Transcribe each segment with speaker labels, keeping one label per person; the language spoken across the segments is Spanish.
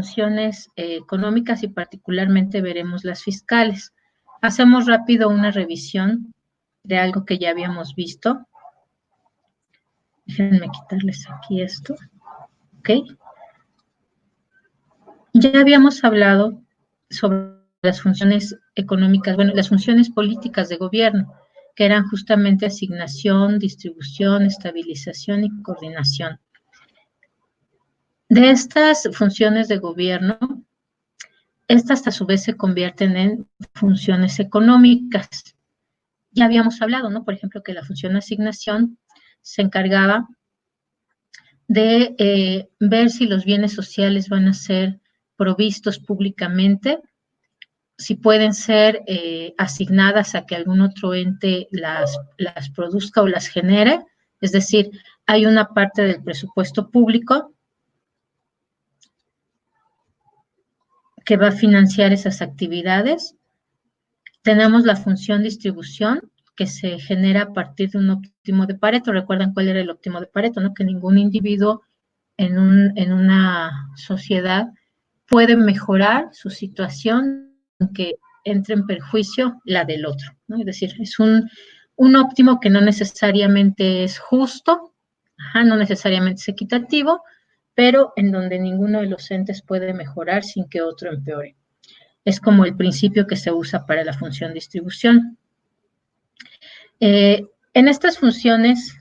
Speaker 1: funciones económicas y particularmente veremos las fiscales. Hacemos rápido una revisión de algo que ya habíamos visto. Déjenme quitarles aquí esto. ¿Ok? Ya habíamos hablado sobre las funciones económicas, bueno, las funciones políticas de gobierno, que eran justamente asignación, distribución, estabilización y coordinación. De estas funciones de gobierno, estas a su vez se convierten en funciones económicas. Ya habíamos hablado, ¿no? Por ejemplo, que la función asignación se encargaba de ver si los bienes sociales van a ser provistos públicamente, si pueden ser asignadas a que algún otro ente las produzca o las genere, es decir, hay una parte del presupuesto público que va a financiar esas actividades. Tenemos la función distribución, que se genera a partir de un óptimo de Pareto. ¿Recuerdan cuál era el óptimo de Pareto? ¿No? Que ningún individuo en una sociedad puede mejorar su situación que entre en perjuicio la del otro, ¿no? Es decir, es un óptimo que no necesariamente es justo, no necesariamente es equitativo, pero en donde ninguno de los entes puede mejorar sin que otro empeore. Es como el principio que se usa para la función distribución. En estas funciones,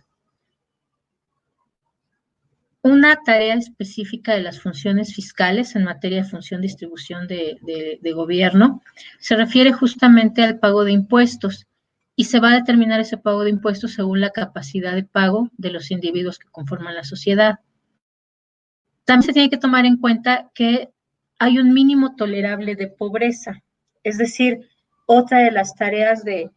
Speaker 1: una tarea específica de las funciones fiscales en materia de función distribución de gobierno se refiere justamente al pago de impuestos y se va a determinar ese pago de impuestos según la capacidad de pago de los individuos que conforman la sociedad. También se tiene que tomar en cuenta que hay un mínimo tolerable de pobreza, es decir, otra de las tareas de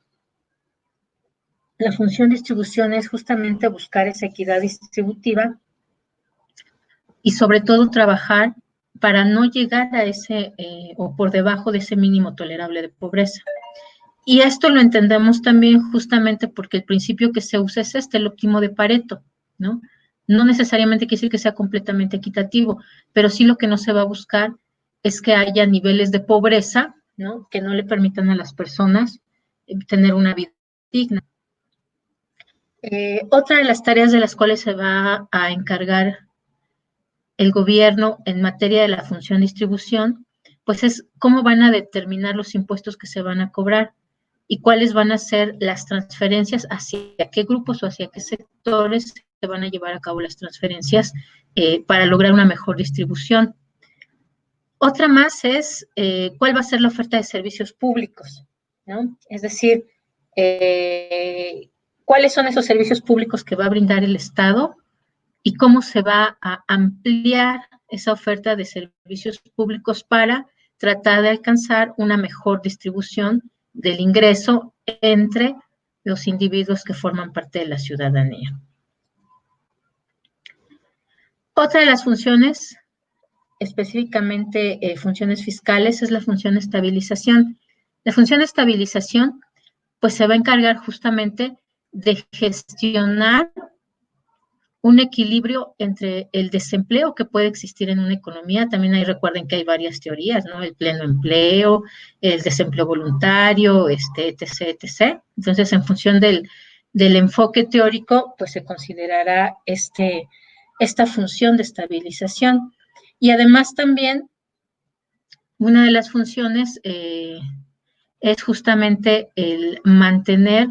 Speaker 1: la función distribución es justamente buscar esa equidad distributiva y sobre todo trabajar para no llegar a ese o por debajo de ese mínimo tolerable de pobreza. Y esto lo entendemos también justamente porque el principio que se usa es el óptimo de Pareto, ¿no? No necesariamente quiere decir que sea completamente equitativo, pero sí lo que no se va a buscar es que haya niveles de pobreza, ¿no? Que no le permitan a las personas tener una vida digna. Otra de las tareas de las cuales se va a encargar el gobierno en materia de la función distribución, pues es cómo van a determinar los impuestos que se van a cobrar y cuáles van a ser las transferencias, hacia qué grupos o hacia qué sectores se van a llevar a cabo las transferencias para lograr una mejor distribución. Otra más es cuál va a ser la oferta de servicios públicos, ¿no? Es decir, cuáles son esos servicios públicos que va a brindar el Estado y cómo se va a ampliar esa oferta de servicios públicos para tratar de alcanzar una mejor distribución del ingreso entre los individuos que forman parte de la ciudadanía. Otra de las funciones, específicamente funciones fiscales, es la función estabilización. La función estabilización, pues se va a encargar justamente de gestionar un equilibrio entre el desempleo que puede existir en una economía. También ahí recuerden que hay varias teorías, ¿no? El pleno empleo, el desempleo voluntario, etc., etc. Entonces, en función del enfoque teórico, pues se considerará esta función de estabilización. Y además también, una de las funciones es justamente el mantener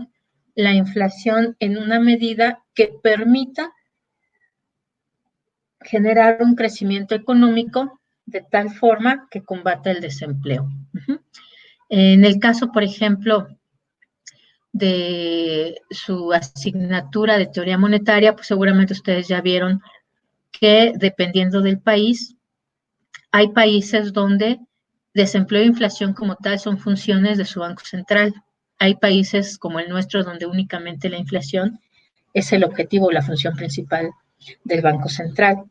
Speaker 1: la inflación en una medida que permita generar un crecimiento económico de tal forma que combata el desempleo. En el caso, por ejemplo, de su asignatura de teoría monetaria, pues seguramente ustedes ya vieron que dependiendo del país, hay países donde desempleo e inflación como tal son funciones de su Banco Central. Hay países como el nuestro donde únicamente la inflación es el objetivo o la función principal del Banco Central.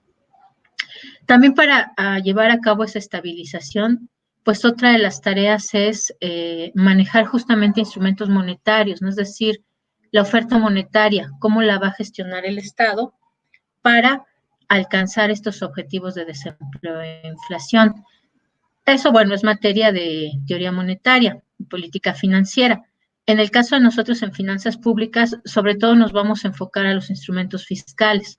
Speaker 1: También para llevar a cabo esa estabilización, pues otra de las tareas es manejar justamente instrumentos monetarios, ¿no? Es decir, la oferta monetaria, cómo la va a gestionar el Estado para alcanzar estos objetivos de desempleo e inflación. Eso, bueno, es materia de teoría monetaria y política financiera. En el caso de nosotros en finanzas públicas, sobre todo nos vamos a enfocar a los instrumentos fiscales.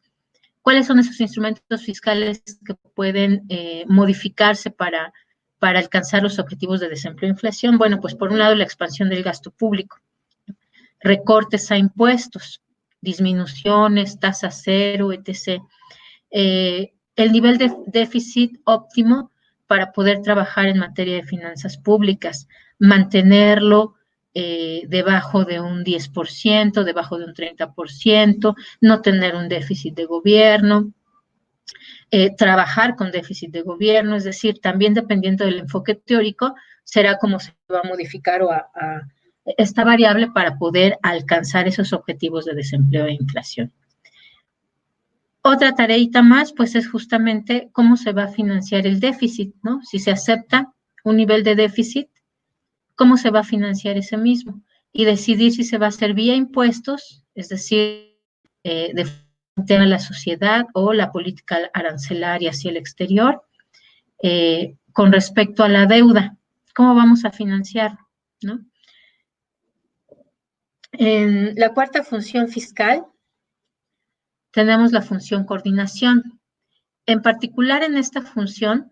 Speaker 1: ¿Cuáles son esos instrumentos fiscales que pueden modificarse para alcanzar los objetivos de desempleo e inflación? Bueno, pues por un lado la expansión del gasto público, recortes a impuestos, disminuciones, tasa cero, etc. El nivel de déficit óptimo para poder trabajar en materia de finanzas públicas, mantenerlo debajo de un 10%, debajo de un 30%, no tener un déficit de gobierno, trabajar con déficit de gobierno, es decir, también dependiendo del enfoque teórico, será cómo se va a modificar esta variable para poder alcanzar esos objetivos de desempleo e inflación. Otra tareita más, pues es justamente cómo se va a financiar el déficit, ¿no? Si se acepta un nivel de déficit, ¿cómo se va a financiar ese mismo? Y decidir si se va a hacer vía impuestos, es decir, de frente a la sociedad o la política arancelaria hacia el exterior, con respecto a la deuda, ¿cómo vamos a financiar, ¿no? En la cuarta función fiscal tenemos la función coordinación. En particular en esta función,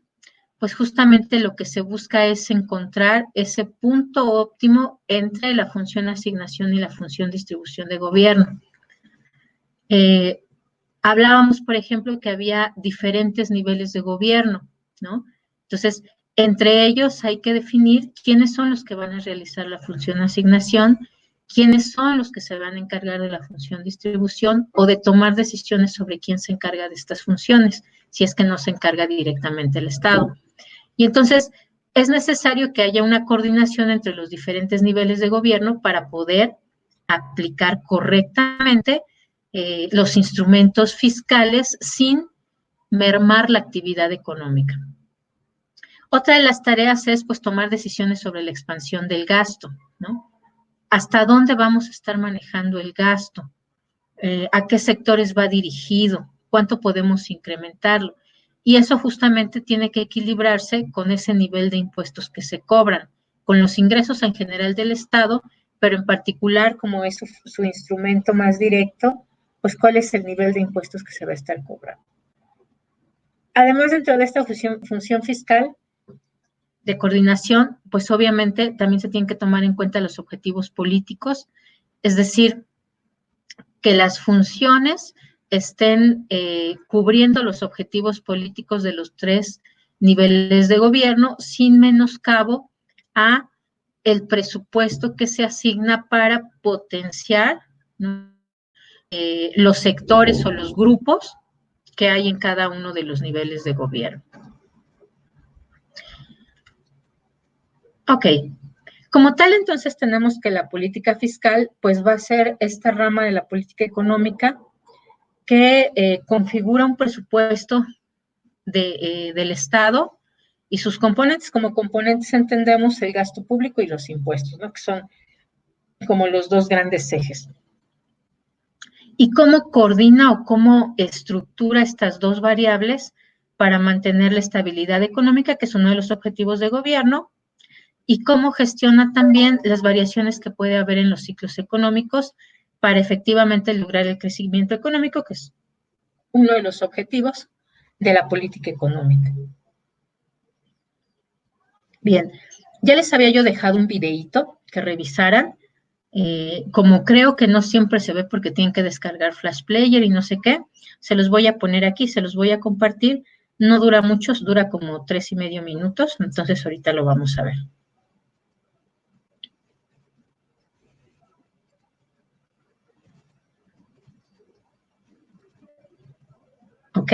Speaker 1: pues justamente lo que se busca es encontrar ese punto óptimo entre la función asignación y la función distribución de gobierno. Hablábamos, por ejemplo, que había diferentes niveles de gobierno, ¿no? Entonces, entre ellos hay que definir quiénes son los que van a realizar la función asignación, quiénes son los que se van a encargar de la función distribución o de tomar decisiones sobre quién se encarga de estas funciones, si es que no se encarga directamente el Estado. Y entonces es necesario que haya una coordinación entre los diferentes niveles de gobierno para poder aplicar correctamente los instrumentos fiscales sin mermar la actividad económica. Otra de las tareas es pues tomar decisiones sobre la expansión del gasto, ¿no? ¿Hasta dónde vamos a estar manejando el gasto? ¿A qué sectores va dirigido? ¿Cuánto podemos incrementarlo? Y eso justamente tiene que equilibrarse con ese nivel de impuestos que se cobran, con los ingresos en general del Estado, pero en particular, como es su instrumento más directo, pues cuál es el nivel de impuestos que se va a estar cobrando. Además, dentro de esta función fiscal de coordinación, pues obviamente también se tienen que tomar en cuenta los objetivos políticos, es decir, que las funciones estén cubriendo los objetivos políticos de los tres niveles de gobierno sin menoscabo a el presupuesto que se asigna para potenciar, ¿no? Los sectores o los grupos que hay en cada uno de los niveles de gobierno. Ok, como tal, entonces tenemos que la política fiscal pues va a ser esta rama de la política económica que configura un presupuesto del Estado y sus componentes. Como componentes entendemos el gasto público y los impuestos, ¿no? Que son como los dos grandes ejes. ¿Y cómo coordina o cómo estructura estas dos variables para mantener la estabilidad económica, que es uno de los objetivos de gobierno? Y cómo gestiona también las variaciones que puede haber en los ciclos económicos para efectivamente lograr el crecimiento económico, que es uno de los objetivos de la política económica. Bien, ya les había yo dejado un videíto que revisaran. Como creo que no siempre se ve porque tienen que descargar Flash Player y no sé qué, se los voy a poner aquí, se los voy a compartir. No dura mucho, dura como 3.5 minutos, entonces ahorita lo vamos a ver. ¿Ok?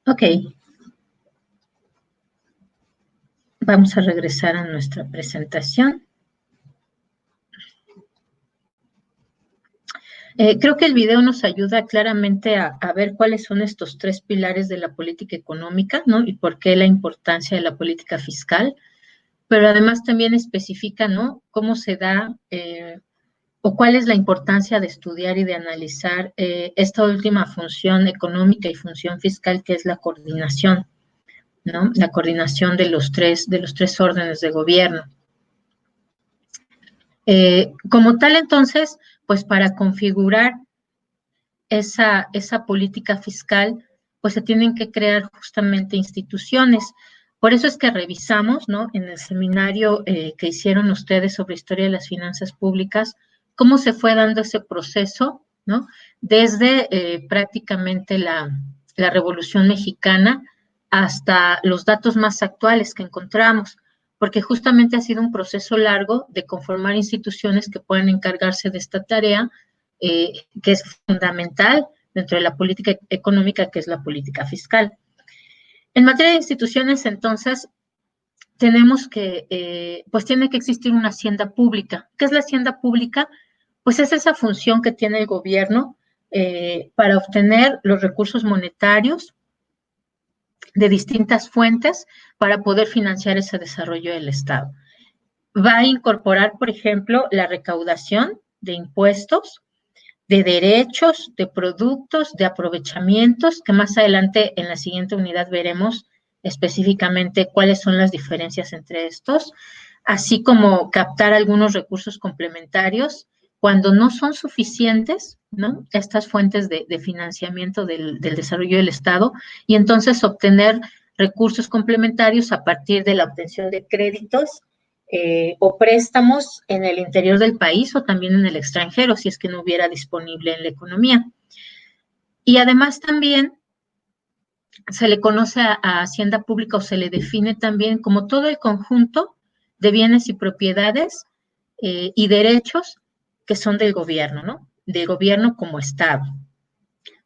Speaker 1: Ok. Vamos a regresar a nuestra presentación. Creo que el video nos ayuda claramente a ver cuáles son estos tres pilares de la política económica, ¿no? Y por qué la importancia de la política fiscal, pero además también especifica, ¿no? Cómo se da o cuál es la importancia de estudiar y de analizar esta última función económica y función fiscal, que es la coordinación, ¿no? La coordinación de los tres órdenes de gobierno. Como tal, entonces, pues para configurar esa política fiscal, pues se tienen que crear justamente instituciones. Por eso es que revisamos, ¿no? En el seminario que hicieron ustedes sobre historia de las finanzas públicas, cómo se fue dando ese proceso, ¿no? Desde prácticamente la Revolución Mexicana hasta los datos más actuales que encontramos, porque justamente ha sido un proceso largo de conformar instituciones que puedan encargarse de esta tarea, que es fundamental dentro de la política económica, que es la política fiscal. En materia de instituciones, entonces, tenemos que, pues tiene que existir una hacienda pública. ¿Qué es la hacienda pública? Pues es esa función que tiene el gobierno para obtener los recursos monetarios de distintas fuentes para poder financiar ese desarrollo del Estado. Va a incorporar, por ejemplo, la recaudación de impuestos, de derechos, de productos, de aprovechamientos, que más adelante en la siguiente unidad veremos específicamente cuáles son las diferencias entre estos, así como captar algunos recursos complementarios cuando no son suficientes, ¿no? Estas fuentes de financiamiento del desarrollo del Estado, y entonces obtener recursos complementarios a partir de la obtención de créditos o préstamos en el interior del país o también en el extranjero, si es que no hubiera disponible en la economía. Y además también se le conoce a Hacienda Pública o se le define también como todo el conjunto de bienes y propiedades y derechos que son del gobierno, ¿no? Del gobierno como Estado.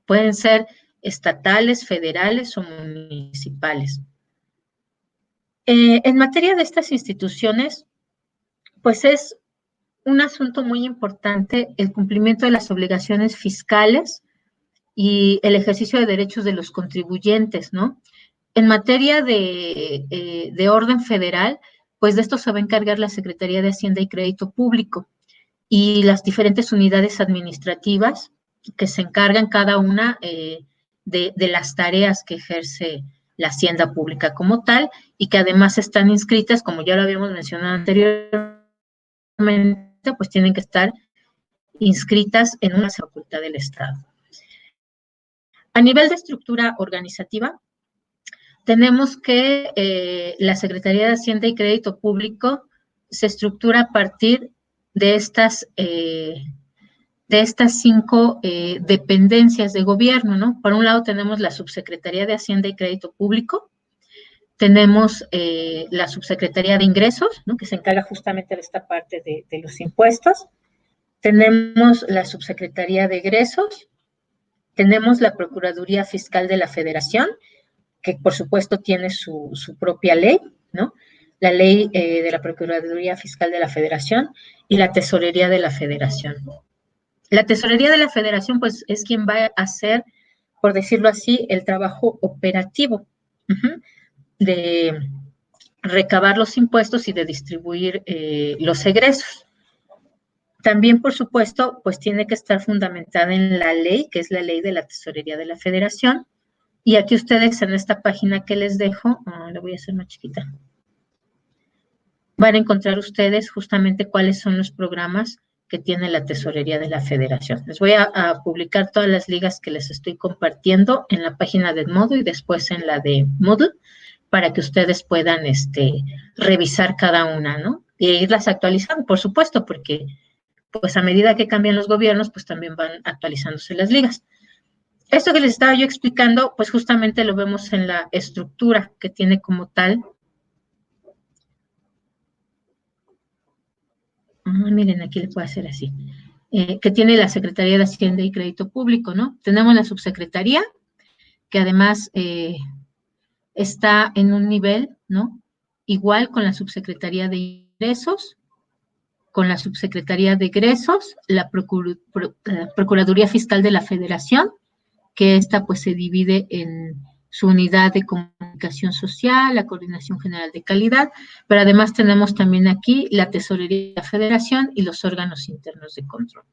Speaker 1: Pueden ser estatales, federales o municipales. En materia de estas instituciones, pues es un asunto muy importante el cumplimiento de las obligaciones fiscales y el ejercicio de derechos de los contribuyentes, ¿no? En materia de orden federal, pues de esto se va a encargar la Secretaría de Hacienda y Crédito Público y las diferentes unidades administrativas que se encargan cada una de las tareas que ejerce la Hacienda Pública como tal y que además están inscritas, como ya lo habíamos mencionado anteriormente, pues tienen que estar inscritas en una facultad del Estado. A nivel de estructura organizativa, tenemos que la Secretaría de Hacienda y Crédito Público se estructura a partir de estas 5 dependencias de gobierno, ¿no? Por un lado tenemos la Subsecretaría de Hacienda y Crédito Público, tenemos la Subsecretaría de Ingresos, ¿no? Que se encarga justamente de esta parte de los impuestos, tenemos la Subsecretaría de Egresos, tenemos la Procuraduría Fiscal de la Federación, que por supuesto tiene su propia ley, ¿no? La ley de la Procuraduría Fiscal de la Federación y la Tesorería de la Federación. La Tesorería de la Federación, pues, es quien va a hacer, por decirlo así, el trabajo operativo de recabar los impuestos y de distribuir los egresos. También, por supuesto, pues tiene que estar fundamentada en la ley, que es la ley de la Tesorería de la Federación. Y aquí ustedes en esta página que les dejo, la voy a hacer más chiquita, van a encontrar ustedes justamente cuáles son los programas que tiene la Tesorería de la Federación. Les voy a publicar todas las ligas que les estoy compartiendo en la página de Edmodo y después en la de Moodle para que ustedes puedan revisar cada una, ¿no? E irlas actualizando, por supuesto, porque pues a medida que cambian los gobiernos, pues también van actualizándose las ligas. Esto que les estaba yo explicando, pues justamente lo vemos en la estructura que tiene como tal. Miren, aquí le puedo hacer así. Que tiene la Secretaría de Hacienda y Crédito Público, ¿no? Tenemos la Subsecretaría, que además está en un nivel, ¿no? Igual con la Subsecretaría de Ingresos, con la Subsecretaría de Egresos, la Procuraduría Fiscal de la Federación, que esta pues se divide en su unidad de comunicación social, la Coordinación General de Calidad, pero además tenemos también aquí la Tesorería de la Federación y los órganos internos de control.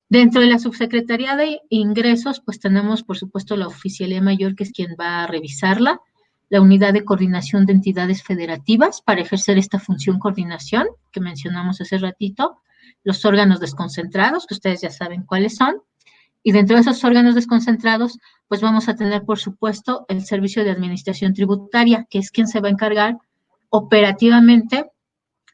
Speaker 1: Dentro de la Subsecretaría de Ingresos, pues tenemos, por supuesto, la Oficialía Mayor, que es quien va a revisarla, la Unidad de Coordinación de Entidades Federativas para ejercer esta función coordinación que mencionamos hace ratito, los órganos desconcentrados, que ustedes ya saben cuáles son, y dentro de esos órganos desconcentrados, pues vamos a tener, por supuesto, el Servicio de Administración Tributaria, que es quien se va a encargar operativamente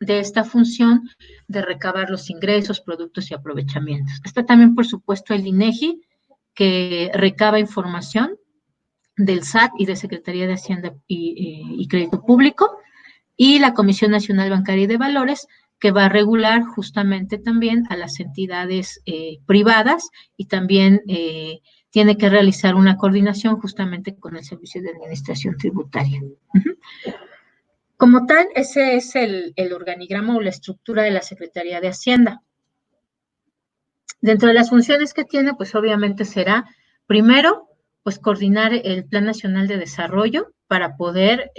Speaker 1: de esta función de recabar los ingresos, productos y aprovechamientos. Está también, por supuesto, el INEGI, que recaba información del SAT y de Secretaría de Hacienda y Crédito Público, y la Comisión Nacional Bancaria y de Valores, que va a regular justamente también a las entidades privadas y también tiene que realizar una coordinación justamente con el Servicio de Administración Tributaria. Como tal, ese es el organigrama o la estructura de la Secretaría de Hacienda. Dentro de las funciones que tiene, pues obviamente será, primero, pues coordinar el Plan Nacional de Desarrollo para poder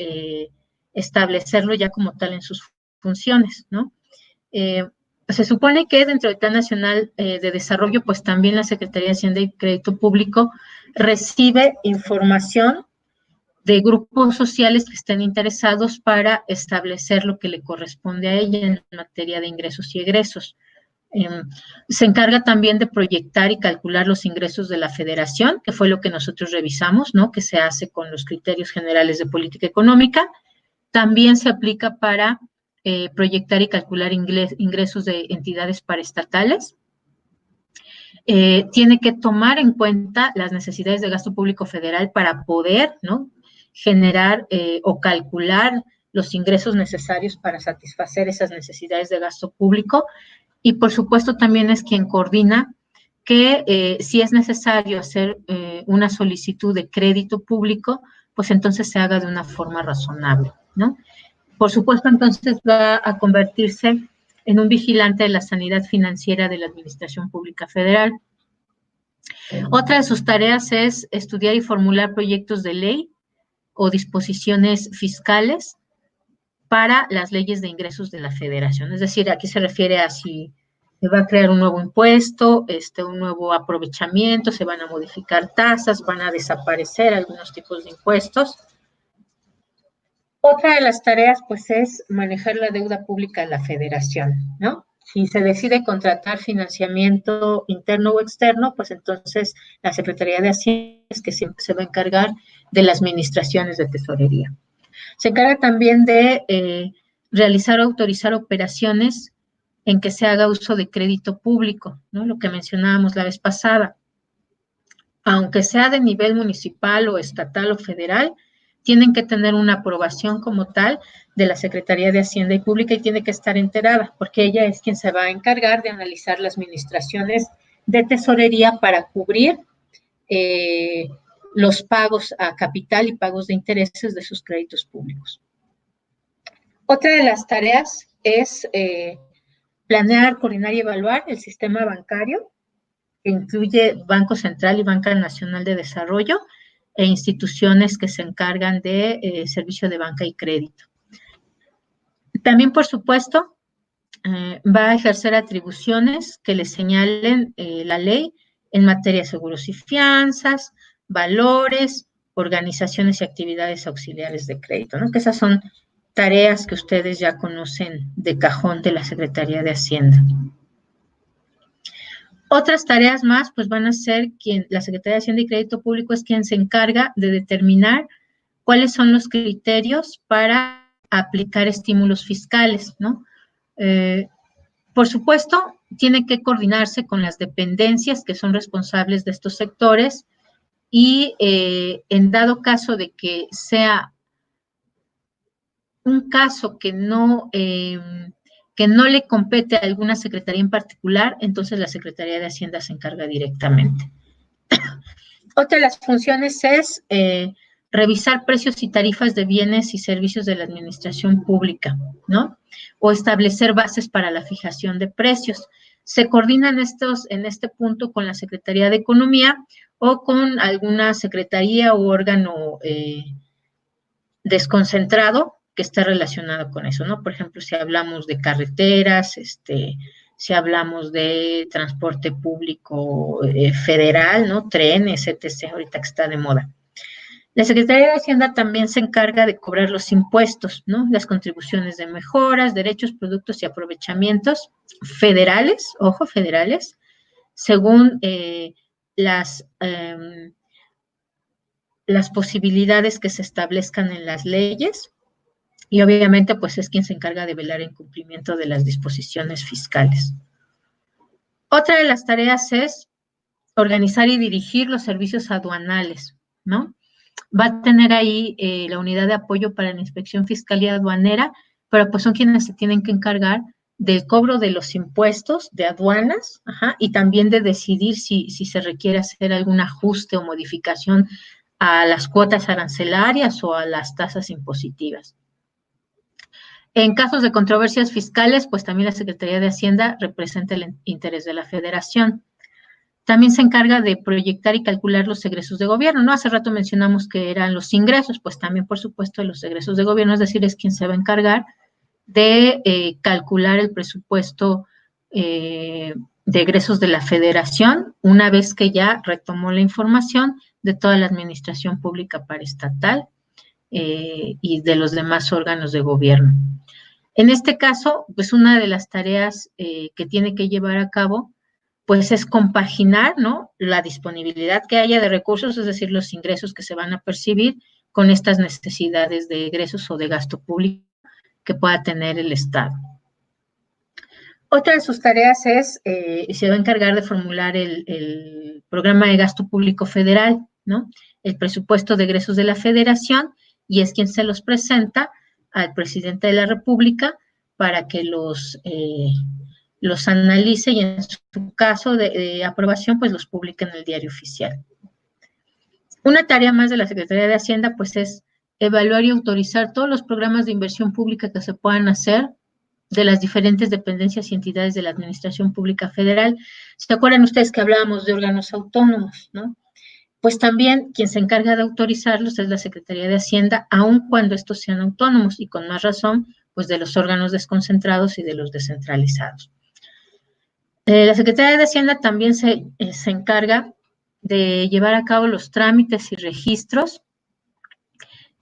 Speaker 1: establecerlo ya como tal en sus funciones, ¿no? Se supone que dentro del Plan Nacional de Desarrollo, pues también la Secretaría de Hacienda y Crédito Público recibe información de grupos sociales que estén interesados para establecer lo que le corresponde a ella en materia de ingresos y egresos. Se encarga también de proyectar y calcular los ingresos de la federación, que fue lo que nosotros revisamos, ¿no? Que se hace con los criterios generales de política económica. También se aplica para proyectar y calcular ingresos de entidades paraestatales. Tiene que tomar en cuenta las necesidades de gasto público federal para poder, ¿no? Generar o calcular los ingresos necesarios para satisfacer esas necesidades de gasto público. Y por supuesto también es quien coordina que si es necesario hacer una solicitud de crédito público, pues entonces se haga de una forma razonable. ¿no? Por supuesto, entonces va a convertirse en un vigilante de la sanidad financiera de la Administración Pública Federal. Otra de sus tareas es estudiar y formular proyectos de ley o disposiciones fiscales para las leyes de ingresos de la Federación. Es decir, aquí se refiere a si se va a crear un nuevo impuesto, un nuevo aprovechamiento, se van a modificar tasas, van a desaparecer algunos tipos de impuestos. Otra de las tareas, pues, es manejar la deuda pública de la Federación, ¿no? Si se decide contratar financiamiento interno o externo, pues entonces la Secretaría de Hacienda es que siempre se va a encargar de las administraciones de tesorería. Se encarga también de realizar o autorizar operaciones en que se haga uso de crédito público, ¿no? Lo que mencionábamos la vez pasada. Aunque sea de nivel municipal o estatal o federal, tienen que tener una aprobación como tal de la Secretaría de Hacienda y Pública y tiene que estar enterada, porque ella es quien se va a encargar de analizar las administraciones de tesorería para cubrir los pagos a capital y pagos de intereses de sus créditos públicos. Otra de las tareas es planear, coordinar y evaluar el sistema bancario, que incluye Banco Central y Banca Nacional de Desarrollo e instituciones que se encargan de servicio de banca y crédito. También, por supuesto, va a ejercer atribuciones que le señalen la ley en materia de seguros y fianzas, valores, organizaciones y actividades auxiliares de crédito, ¿no? Que esas son tareas que ustedes ya conocen de cajón de la Secretaría de Hacienda. Otras tareas más, pues van a ser la Secretaría de Hacienda y Crédito Público es quien se encarga de determinar cuáles son los criterios para aplicar estímulos fiscales, ¿no? Por supuesto, tiene que coordinarse con las dependencias que son responsables de estos sectores y en dado caso de que sea un caso que no le compete a alguna secretaría en particular, entonces la Secretaría de Hacienda se encarga directamente. Otra de las funciones es revisar precios y tarifas de bienes y servicios de la administración pública, ¿no? O establecer bases para la fijación de precios. Se coordinan en este punto con la Secretaría de Economía o con alguna secretaría u órgano desconcentrado que esté relacionado con eso, ¿no? Por ejemplo, si hablamos de carreteras, si hablamos de transporte público federal, ¿no? Trenes, etc., ahorita que está de moda. La Secretaría de Hacienda también se encarga de cobrar los impuestos, ¿no? Las contribuciones de mejoras, derechos, productos y aprovechamientos federales, ojo, federales, según las posibilidades que se establezcan en las leyes y obviamente pues es quien se encarga de velar el cumplimiento de las disposiciones fiscales. Otra de las tareas es organizar y dirigir los servicios aduanales, ¿no? Va a tener ahí la unidad de apoyo para la inspección fiscal y aduanera, pero pues son quienes se tienen que encargar del cobro de los impuestos de aduanas, y también de decidir si se requiere hacer algún ajuste o modificación a las cuotas arancelarias o a las tasas impositivas. En casos de controversias fiscales, pues también la Secretaría de Hacienda representa el interés de la Federación. También se encarga de proyectar y calcular los egresos de gobierno, ¿no? Hace rato mencionamos que eran los ingresos, pues también, por supuesto, los egresos de gobierno, es decir, es quien se va a encargar de calcular el presupuesto de egresos de la Federación, una vez que ya retomó la información de toda la administración pública paraestatal y de los demás órganos de gobierno. En este caso, pues una de las tareas que tiene que llevar a cabo, pues es compaginar, ¿no? La disponibilidad que haya de recursos, es decir, los ingresos que se van a percibir con estas necesidades de egresos o de gasto público que pueda tener el Estado. Otra de sus tareas es, se va a encargar de formular el programa de gasto público federal, ¿no? El presupuesto de egresos de la Federación, y es quien se los presenta al presidente de la República para que los analice y en su caso de aprobación, pues los publique en el Diario Oficial. Una tarea más de la Secretaría de Hacienda, pues es evaluar y autorizar todos los programas de inversión pública que se puedan hacer de las diferentes dependencias y entidades de la Administración Pública Federal. ¿Se acuerdan ustedes que hablábamos de órganos autónomos, no? Pues también quien se encarga de autorizarlos es la Secretaría de Hacienda, aun cuando estos sean autónomos y con más razón, pues de los órganos desconcentrados y de los descentralizados. La Secretaría de Hacienda también se encarga de llevar a cabo los trámites y registros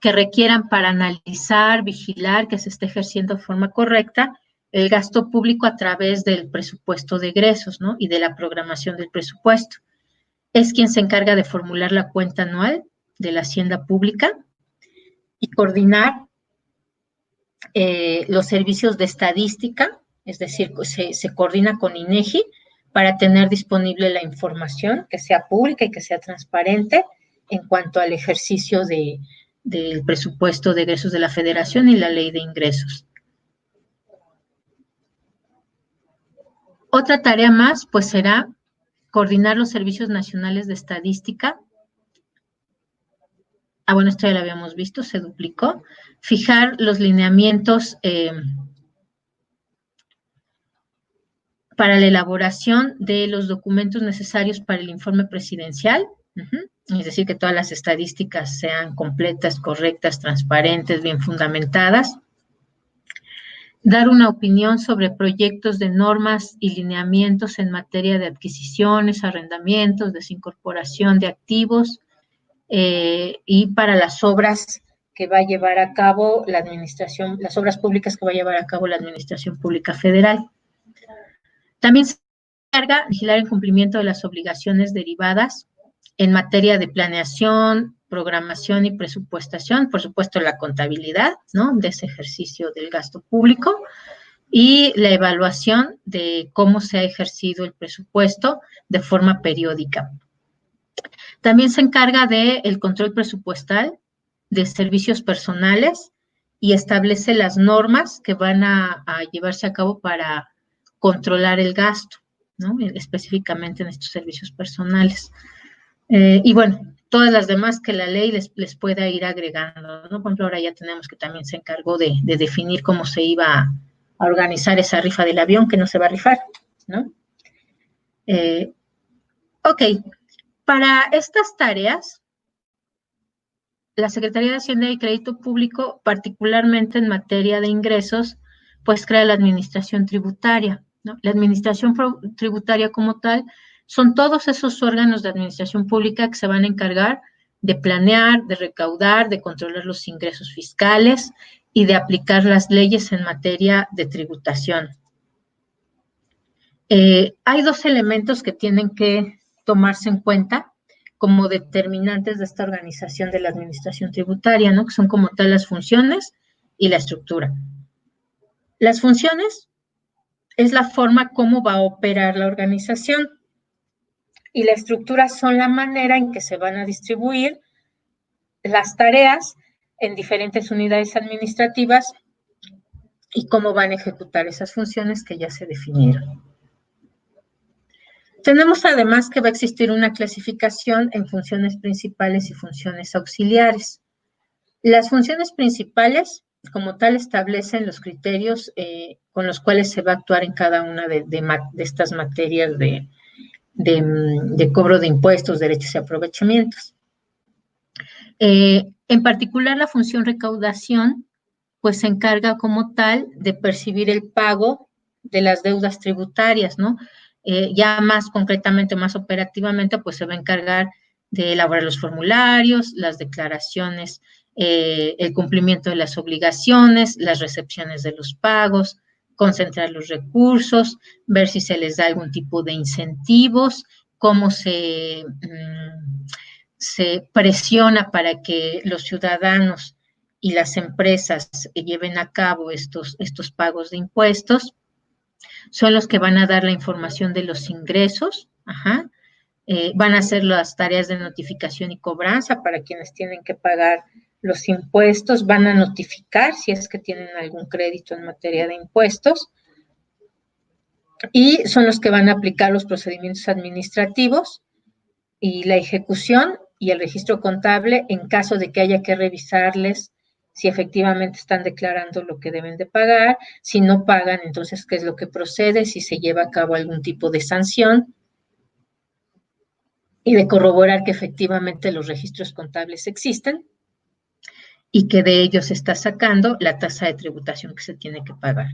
Speaker 1: que requieran para analizar, vigilar que se esté ejerciendo de forma correcta el gasto público a través del presupuesto de egresos, ¿no? Y de la programación del presupuesto. Es quien se encarga de formular la cuenta anual de la hacienda pública y coordinar los servicios de estadística, es decir, se coordina con INEGI para tener disponible la información que sea pública y que sea transparente en cuanto al ejercicio del presupuesto de egresos de la Federación y la ley de ingresos. Otra tarea más, pues será coordinar los servicios nacionales de estadística. Bueno, esto ya lo habíamos visto, se duplicó. Fijar los lineamientos para la elaboración de los documentos necesarios para el informe presidencial. Es decir, que todas las estadísticas sean completas, correctas, transparentes, bien fundamentadas. Dar una opinión sobre proyectos de normas y lineamientos en materia de adquisiciones, arrendamientos, desincorporación de activos y para las obras que va a llevar a cabo la administración, las obras públicas que va a llevar a cabo la Administración Pública Federal. También se encarga de vigilar el cumplimiento de las obligaciones derivadas en materia de planeación, programación y presupuestación, por supuesto la contabilidad, ¿no? De ese ejercicio del gasto público y la evaluación de cómo se ha ejercido el presupuesto de forma periódica. También se encarga del control presupuestal de servicios personales y establece las normas que van a llevarse a cabo para controlar el gasto, ¿no? Específicamente en estos servicios personales. Y bueno, todas las demás que la ley les pueda ir agregando, ¿no? Por ejemplo, ahora ya tenemos que también se encargó de definir cómo se iba a organizar esa rifa del avión que no se va a rifar, ¿no? Ok, para estas tareas, la Secretaría de Hacienda y Crédito Público, particularmente en materia de ingresos, pues crea la administración tributaria, ¿no? La administración tributaria como tal son todos esos órganos de administración pública que se van a encargar de planear, de recaudar, de controlar los ingresos fiscales y de aplicar las leyes en materia de tributación. Hay dos elementos que tienen que tomarse en cuenta como determinantes de esta organización de la administración tributaria, ¿no? Que son como tal las funciones y la estructura. Las funciones es la forma como va a operar la organización y la estructura son la manera en que se van a distribuir las tareas en diferentes unidades administrativas y cómo van a ejecutar esas funciones que ya se definieron. Tenemos además que va a existir una clasificación en funciones principales y funciones auxiliares. Las funciones principales, como tal, establecen los criterios con los cuales se va a actuar en cada una de estas materias de cobro de impuestos, derechos y aprovechamientos. En particular, la función recaudación, pues se encarga como tal de percibir el pago de las deudas tributarias, ¿no? Ya más concretamente, más operativamente, pues se va a encargar de elaborar los formularios, las declaraciones, el cumplimiento de las obligaciones, las recepciones de los pagos, concentrar los recursos, ver si se les da algún tipo de incentivos, cómo se presiona para que los ciudadanos y las empresas lleven a cabo estos pagos de impuestos. Son los que van a dar la información de los ingresos, van a hacer las tareas de notificación y cobranza para quienes tienen que pagar los impuestos, van a notificar si es que tienen algún crédito en materia de impuestos y son los que van a aplicar los procedimientos administrativos y la ejecución y el registro contable en caso de que haya que revisarles si efectivamente están declarando lo que deben de pagar, si no pagan, entonces qué es lo que procede, si se lleva a cabo algún tipo de sanción y de corroborar que efectivamente los registros contables existen y que de ellos se está sacando la tasa de tributación que se tiene que pagar.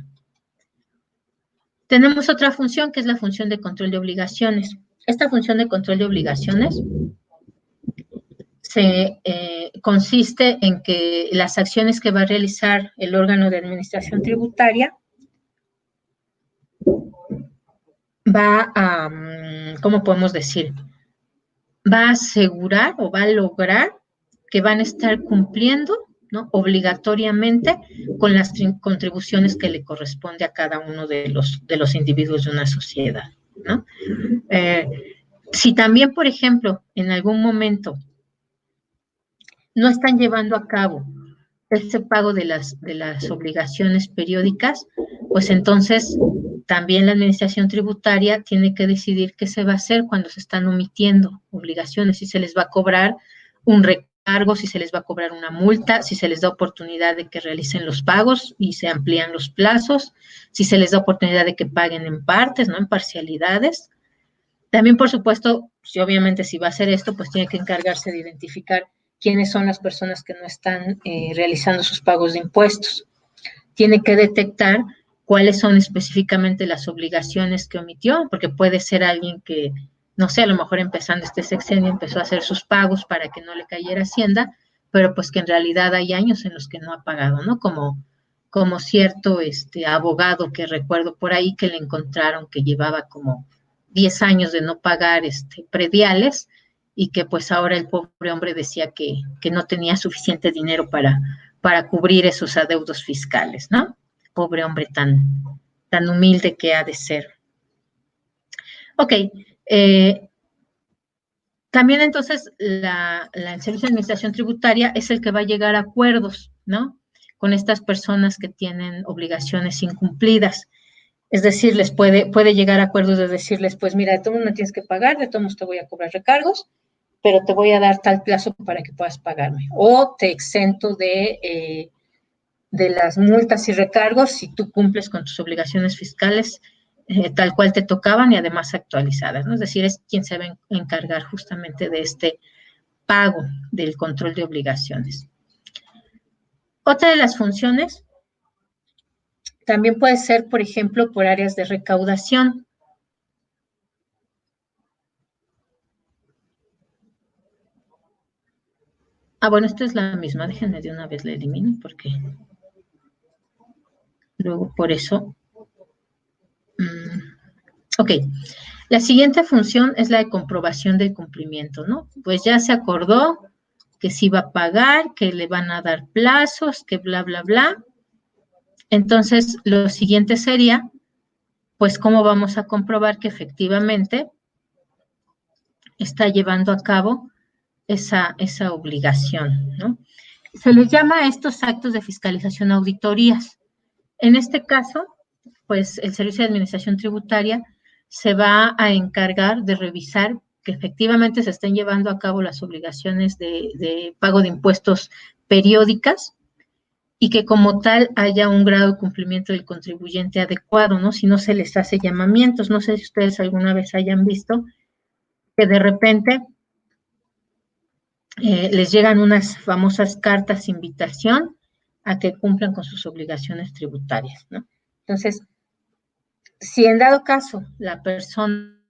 Speaker 1: Tenemos otra función que es la función de control de obligaciones. Esta función de control de obligaciones consiste en que las acciones que va a realizar el órgano de administración tributaria va a, ¿cómo podemos decir? Va a asegurar o va a lograr que van a estar cumpliendo, ¿no?, obligatoriamente con las contribuciones que le corresponde a cada uno de los individuos de una sociedad, ¿no? Si también, por ejemplo, en algún momento no están llevando a cabo ese pago de las obligaciones periódicas, pues entonces también la administración tributaria tiene que decidir qué se va a hacer cuando se están omitiendo obligaciones, si se les va a cobrar un recargo, si se les va a cobrar una multa, si se les da oportunidad de que realicen los pagos y se amplían los plazos, si se les da oportunidad de que paguen en partes, ¿no?, en parcialidades. También, por supuesto, si obviamente si va a hacer esto, pues tiene que encargarse de identificar quiénes son las personas que no están realizando sus pagos de impuestos. Tiene que detectar cuáles son específicamente las obligaciones que omitió, porque puede ser alguien que, no sé, a lo mejor empezando este sexenio empezó a hacer sus pagos para que no le cayera Hacienda, pero pues que en realidad hay años en los que no ha pagado, ¿no? Como cierto abogado que recuerdo por ahí que le encontraron que llevaba como 10 años de no pagar prediales y que pues ahora el pobre hombre decía que no tenía suficiente dinero para cubrir esos adeudos fiscales, ¿no? Pobre hombre tan humilde que ha de ser. Ok, también entonces el Servicio de Administración Tributaria es el que va a llegar a acuerdos, ¿no?, con estas personas que tienen obligaciones incumplidas. Es decir, les puede llegar a acuerdos de decirles, pues mira, de todo no tienes que pagar, de todos te voy a cobrar recargos, pero te voy a dar tal plazo para que puedas pagarme. O te exento de las multas y recargos si tú cumples con tus obligaciones fiscales tal cual te tocaban y además actualizadas, ¿no? Es decir, es quien se va a encargar justamente de este pago del control de obligaciones. Otra de las funciones también puede ser, por ejemplo, por áreas de recaudación. Bueno, esta es la misma, déjenme de una vez la elimino porque luego por eso. Ok, la siguiente función es la de comprobación del cumplimiento, ¿no? Pues ya se acordó que sí va a pagar, que le van a dar plazos, que bla, bla, bla. Entonces, lo siguiente sería, pues, ¿cómo vamos a comprobar que efectivamente está llevando a cabo esa obligación, ¿no? Se les llama a estos actos de fiscalización auditorías. En este caso, pues, el Servicio de Administración Tributaria se va a encargar de revisar que efectivamente se estén llevando a cabo las obligaciones de pago de impuestos periódicas y que como tal haya un grado de cumplimiento del contribuyente adecuado, ¿no? Si no se les hace llamamientos, no sé si ustedes alguna vez hayan visto que de repente les llegan unas famosas cartas invitación a que cumplan con sus obligaciones tributarias, ¿no? Entonces, si en dado caso la persona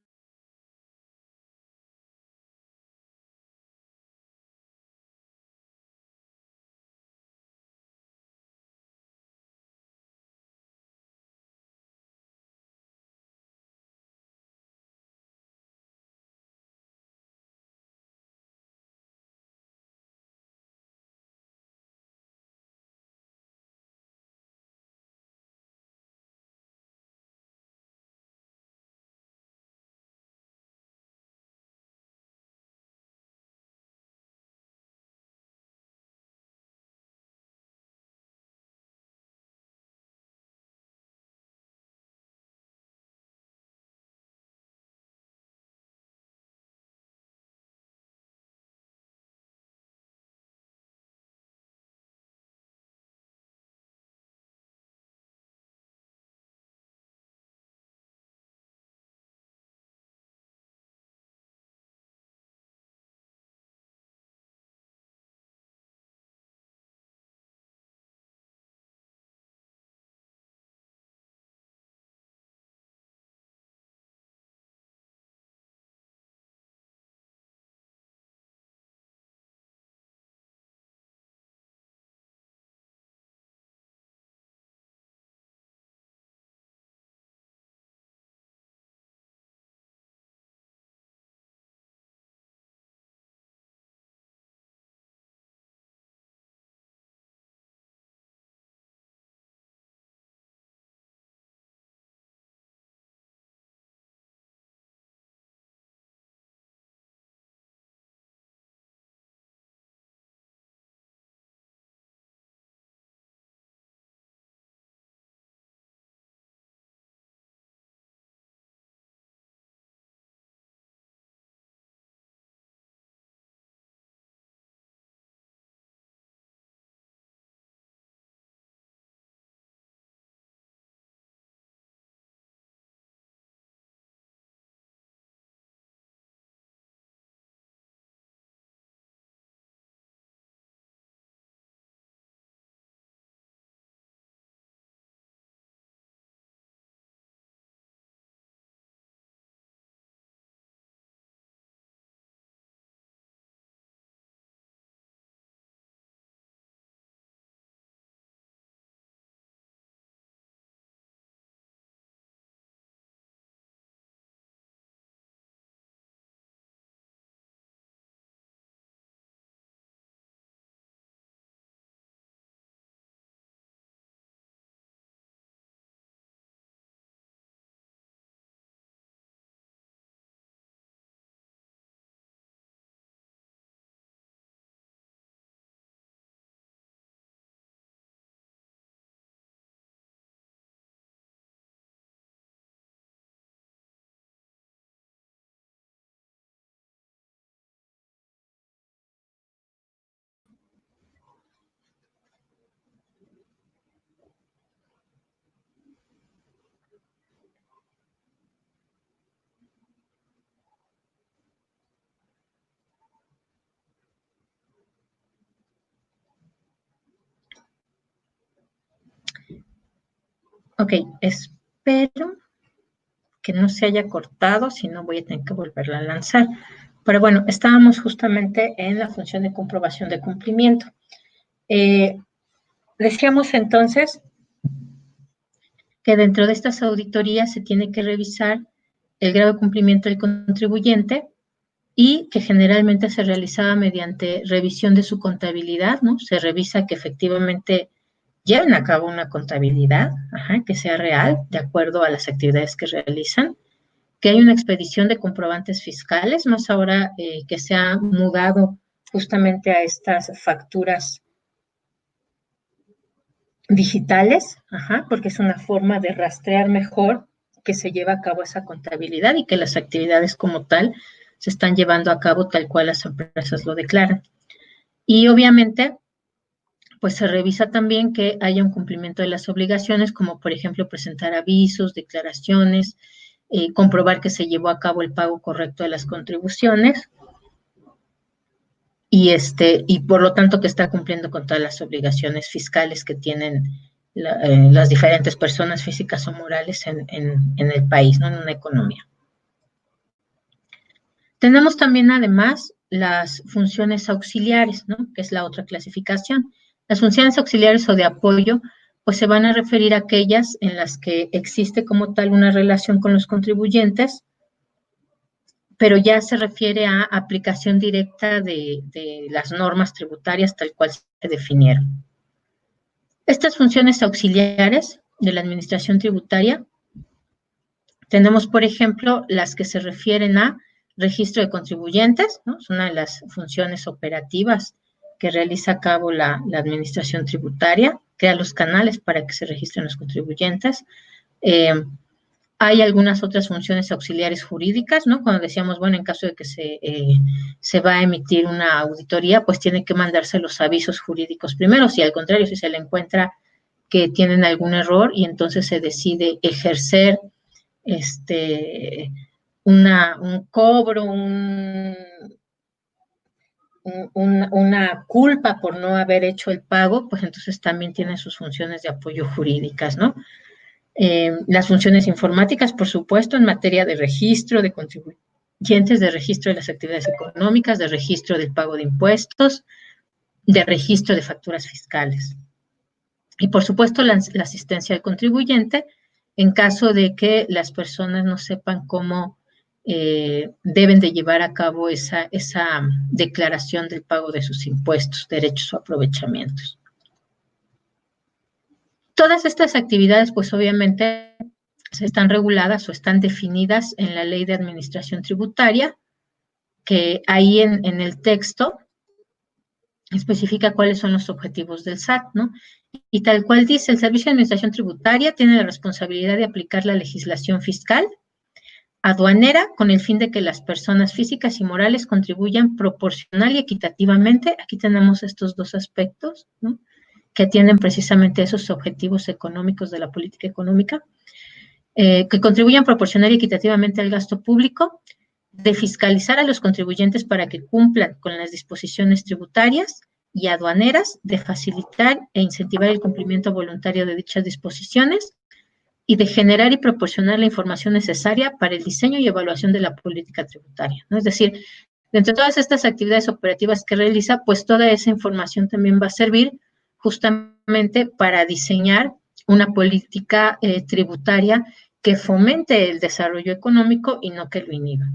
Speaker 1: Ok, espero que no se haya cortado, si no voy a tener que volverla a lanzar. Pero bueno, estábamos justamente en la función de comprobación de cumplimiento. Decíamos entonces que dentro de estas auditorías se tiene que revisar el grado de cumplimiento del contribuyente y que generalmente se realizaba mediante revisión de su contabilidad, ¿no? Se revisa que efectivamente lleven a cabo una contabilidad, que sea real, de acuerdo a las actividades que realizan, que hay una expedición de comprobantes fiscales, más ahora que se ha mudado justamente a estas facturas digitales, porque es una forma de rastrear mejor que se lleva a cabo esa contabilidad y que las actividades como tal se están llevando a cabo tal cual las empresas lo declaran. Y obviamente, pues se revisa también que haya un cumplimiento de las obligaciones, como por ejemplo presentar avisos, declaraciones, comprobar que se llevó a cabo el pago correcto de las contribuciones y por lo tanto que está cumpliendo con todas las obligaciones fiscales que tienen las diferentes personas físicas o morales en el país, ¿no? En una economía. Tenemos también además las funciones auxiliares, ¿no? Que es la otra clasificación. Las funciones auxiliares o de apoyo, pues se van a referir a aquellas en las que existe como tal una relación con los contribuyentes, pero ya se refiere a aplicación directa de las normas tributarias tal cual se definieron. Estas funciones auxiliares de la administración tributaria, tenemos, por ejemplo, las que se refieren a registro de contribuyentes, ¿no? Es una de las funciones operativas que realiza a cabo la administración tributaria, crea los canales para que se registren los contribuyentes. Hay algunas otras funciones auxiliares jurídicas, ¿no? Cuando decíamos, bueno, en caso de que se va a emitir una auditoría, pues tiene que mandarse los avisos jurídicos primero, si al contrario, si se le encuentra que tienen algún error y entonces se decide ejercer un cobro, una culpa por no haber hecho el pago, pues entonces también tiene sus funciones de apoyo jurídicas, ¿no? Las funciones informáticas, por supuesto, en materia de registro de contribuyentes, de registro de las actividades económicas, de registro del pago de impuestos, de registro de facturas fiscales. Y, por supuesto, la asistencia al contribuyente en caso de que las personas no sepan cómo deben de llevar a cabo esa declaración del pago de sus impuestos, derechos o aprovechamientos. Todas estas actividades, pues obviamente, están reguladas o están definidas en la Ley de Administración Tributaria, que ahí en el texto especifica cuáles son los objetivos del SAT, ¿no? Y tal cual dice, el Servicio de Administración Tributaria tiene la responsabilidad de aplicar la legislación fiscal aduanera con el fin de que las personas físicas y morales contribuyan proporcional y equitativamente. Aquí tenemos estos dos aspectos, ¿no? Que atienden precisamente esos objetivos económicos de la política económica, que contribuyan proporcional y equitativamente al gasto público, de fiscalizar a los contribuyentes para que cumplan con las disposiciones tributarias y aduaneras, de facilitar e incentivar el cumplimiento voluntario de dichas disposiciones y de generar y proporcionar la información necesaria para el diseño y evaluación de la política tributaria, ¿no? Es decir, dentro de todas estas actividades operativas que realiza, pues toda esa información también va a servir justamente para diseñar una política tributaria que fomente el desarrollo económico y no que lo inhiba.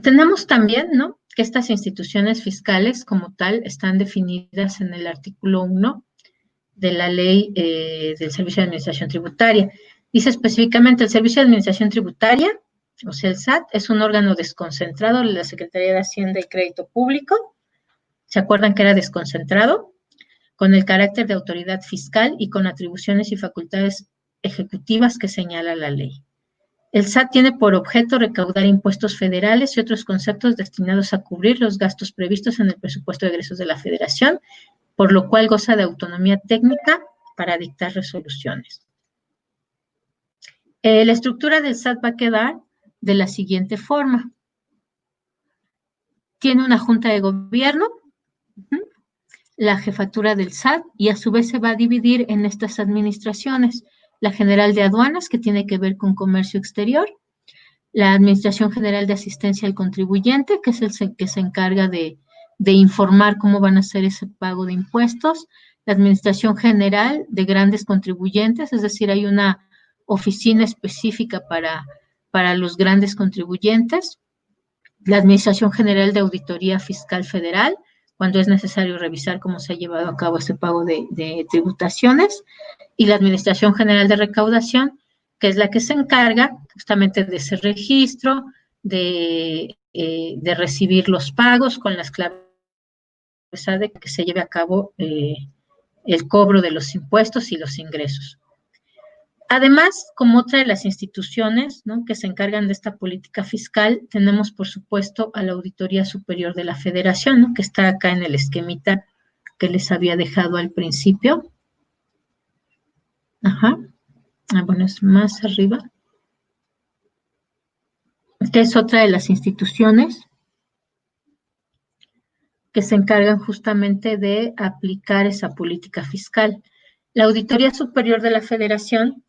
Speaker 1: Tenemos también, ¿no?, que estas instituciones fiscales como tal están definidas en el artículo 1 de la Ley del Servicio de Administración Tributaria. Dice específicamente, el Servicio de Administración Tributaria, o sea, el SAT, es un órgano desconcentrado de la Secretaría de Hacienda y Crédito Público. ¿Se acuerdan que era desconcentrado? Con el carácter de autoridad fiscal y con atribuciones y facultades ejecutivas que señala la ley. El SAT tiene por objeto recaudar impuestos federales y otros conceptos destinados a cubrir los gastos previstos en el presupuesto de egresos de la Federación, por lo cual goza de autonomía técnica para dictar resoluciones. La estructura del SAT va a quedar de la siguiente forma. Tiene una junta de gobierno. la jefatura del SAT y a su vez se va a dividir en estas administraciones. La General de Aduanas, que tiene que ver con comercio exterior, la Administración General de Asistencia al Contribuyente, que es el que se encarga de informar cómo van a hacer ese pago de impuestos, la Administración General de Grandes Contribuyentes, es decir, hay una oficina específica para los grandes contribuyentes, la Administración General de Auditoría Fiscal Federal, cuando es necesario revisar cómo se ha llevado a cabo ese pago de tributaciones, y la Administración General de Recaudación, que es la que se encarga justamente de ese registro, de recibir los pagos con las claves de que se lleve a cabo el cobro de los impuestos y los ingresos. Además, como otra de las instituciones, ¿no?, que se encargan de esta política fiscal, tenemos, por supuesto, a la Auditoría Superior de la Federación, ¿no?, que está acá en el esquemita que les había dejado al principio. Ajá. Bueno, es más arriba. Que es otra de las instituciones que se encargan justamente de aplicar esa política fiscal. La Auditoría Superior de la Federación,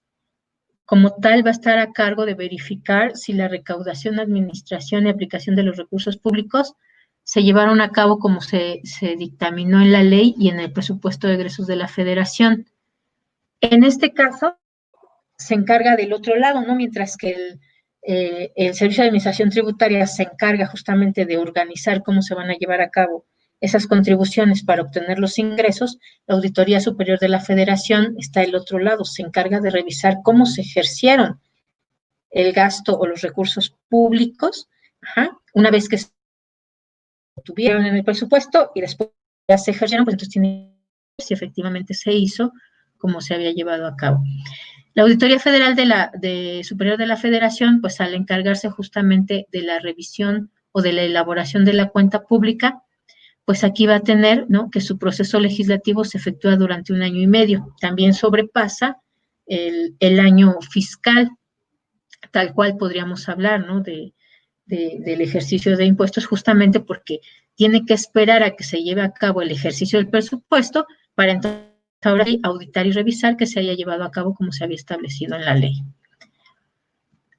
Speaker 1: como tal, va a estar a cargo de verificar si la recaudación, administración y aplicación de los recursos públicos se llevaron a cabo como se dictaminó en la ley y en el presupuesto de egresos de la Federación. En este caso, se encarga del otro lado, ¿no? Mientras que el Servicio de Administración Tributaria se encarga justamente de organizar cómo se van a llevar a cabo esas contribuciones para obtener los ingresos, la Auditoría Superior de la Federación está del otro lado, se encarga de revisar cómo se ejercieron el gasto o los recursos públicos, una vez que se tuvieron en el presupuesto y después ya se ejercieron, pues entonces tiene que ver si efectivamente se hizo como se había llevado a cabo. La Auditoría Federal Superior de la Federación, pues al encargarse justamente de la revisión o de la elaboración de la cuenta pública, pues aquí va a tener, ¿no?, que su proceso legislativo se efectúa durante 1 año y medio. También sobrepasa el año fiscal, tal cual podríamos hablar, ¿no?, del ejercicio de impuestos, justamente porque tiene que esperar a que se lleve a cabo el ejercicio del presupuesto para entonces ahora auditar y revisar que se haya llevado a cabo como se había establecido en la ley.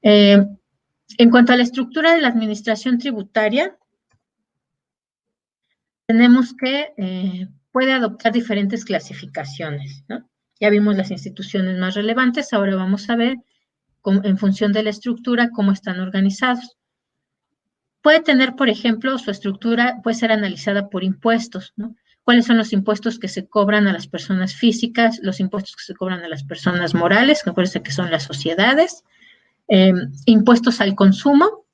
Speaker 1: En cuanto a la estructura de la administración tributaria, tenemos que puede adoptar diferentes clasificaciones, ¿no? Ya vimos las instituciones más relevantes, ahora vamos a ver en función de la estructura cómo están organizados. Puede tener, por ejemplo, su estructura puede ser analizada por impuestos, ¿no? ¿Cuáles son los impuestos que se cobran a las personas físicas, los impuestos que se cobran a las personas morales, que acuérdense que son las sociedades, impuestos al consumo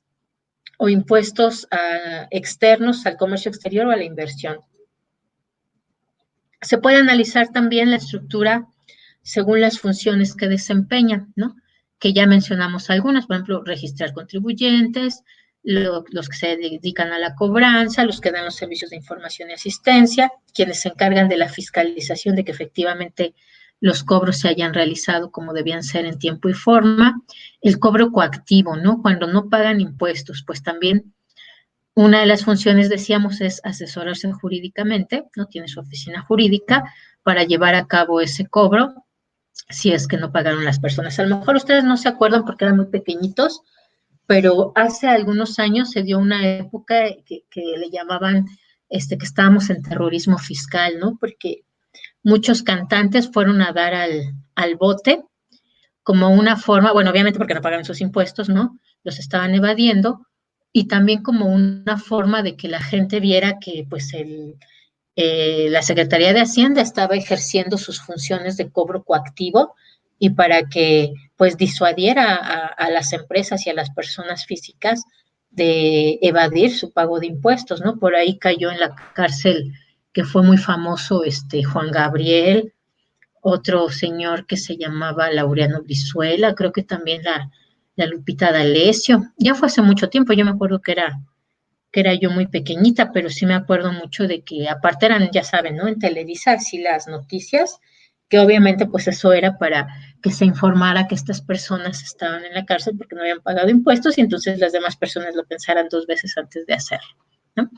Speaker 1: o impuestos externos al comercio exterior o a la inversión? Se puede analizar también la estructura según las funciones que desempeñan, ¿no?, que ya mencionamos algunas, por ejemplo, registrar contribuyentes, los que se dedican a la cobranza, los que dan los servicios de información y asistencia, quienes se encargan de la fiscalización de que efectivamente los cobros se hayan realizado como debían ser en tiempo y forma, el cobro coactivo, ¿no?, cuando no pagan impuestos, pues también una de las funciones, decíamos, es asesorarse jurídicamente, ¿no?, tiene su oficina jurídica para llevar a cabo ese cobro, si es que no pagaron las personas. A lo mejor ustedes no se acuerdan porque eran muy pequeñitos, pero hace algunos años se dio una época que le llamaban, que estábamos en terrorismo fiscal, ¿no? Porque muchos cantantes fueron a dar al bote como una forma, bueno, obviamente porque no pagaron sus impuestos, ¿no? Los estaban evadiendo, y también como una forma de que la gente viera que, pues, la Secretaría de Hacienda estaba ejerciendo sus funciones de cobro coactivo y para que, pues, disuadiera a las empresas y a las personas físicas de evadir su pago de impuestos, ¿no? Por ahí cayó en la cárcel, que fue muy famoso, Juan Gabriel, otro señor que se llamaba Laureano Brizuela, creo que también la Lupita D'Alessio. Ya fue hace mucho tiempo, yo me acuerdo que era yo muy pequeñita, pero sí me acuerdo mucho de que aparte eran, ya saben, ¿no?, en Televisa, así las noticias, que obviamente pues eso era para que se informara que estas personas estaban en la cárcel porque no habían pagado impuestos y entonces las demás personas lo pensaran 2 veces antes de hacerlo. ¿no?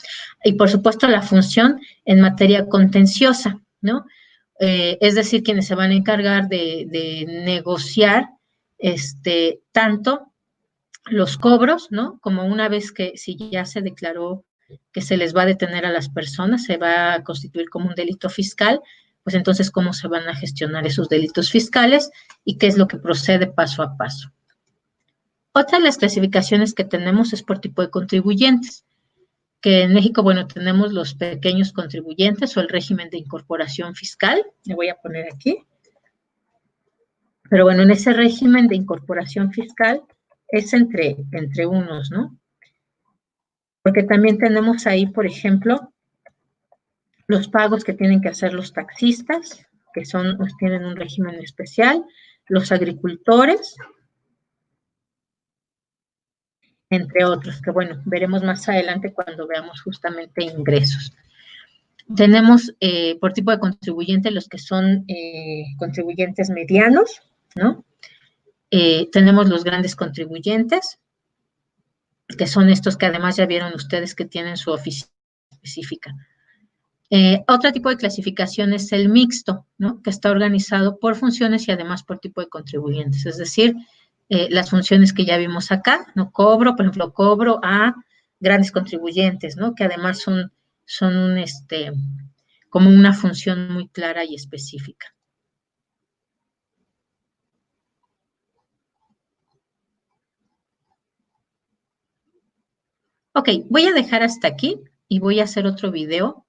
Speaker 1: Y por supuesto la función en materia contenciosa, ¿no? Es decir, quienes se van a encargar de negociar tanto los cobros, ¿no? Como una vez que si ya se declaró que se les va a detener a las personas, se va a constituir como un delito fiscal, pues entonces cómo se van a gestionar esos delitos fiscales y qué es lo que procede paso a paso. Otra de las clasificaciones que tenemos es por tipo de contribuyentes, que en México, bueno, tenemos los pequeños contribuyentes o el régimen de incorporación fiscal, le voy a poner aquí, pero bueno, en ese régimen de incorporación fiscal es entre unos, ¿no? Porque también tenemos ahí, por ejemplo, los pagos que tienen que hacer los taxistas, que tienen un régimen especial, los agricultores, entre otros, que bueno, veremos más adelante cuando veamos justamente ingresos. Tenemos por tipo de contribuyente los que son contribuyentes medianos, ¿no? Tenemos los grandes contribuyentes, que son estos que además ya vieron ustedes que tienen su oficina específica. Otro tipo de clasificación es el mixto, ¿no? Que está organizado por funciones y además por tipo de contribuyentes, es decir, las funciones que ya vimos acá, ¿no? Cobro, por ejemplo, cobro a grandes contribuyentes, ¿no? Que además son como una función muy clara y específica. Ok, voy a dejar hasta aquí y voy a hacer otro video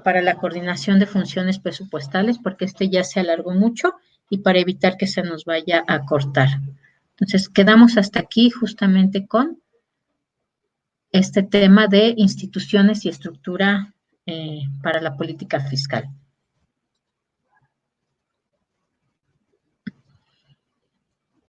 Speaker 1: para la coordinación de funciones presupuestales, porque ya se alargó mucho y para evitar que se nos vaya a cortar. Entonces, quedamos hasta aquí justamente con este tema de instituciones y estructura para la política fiscal.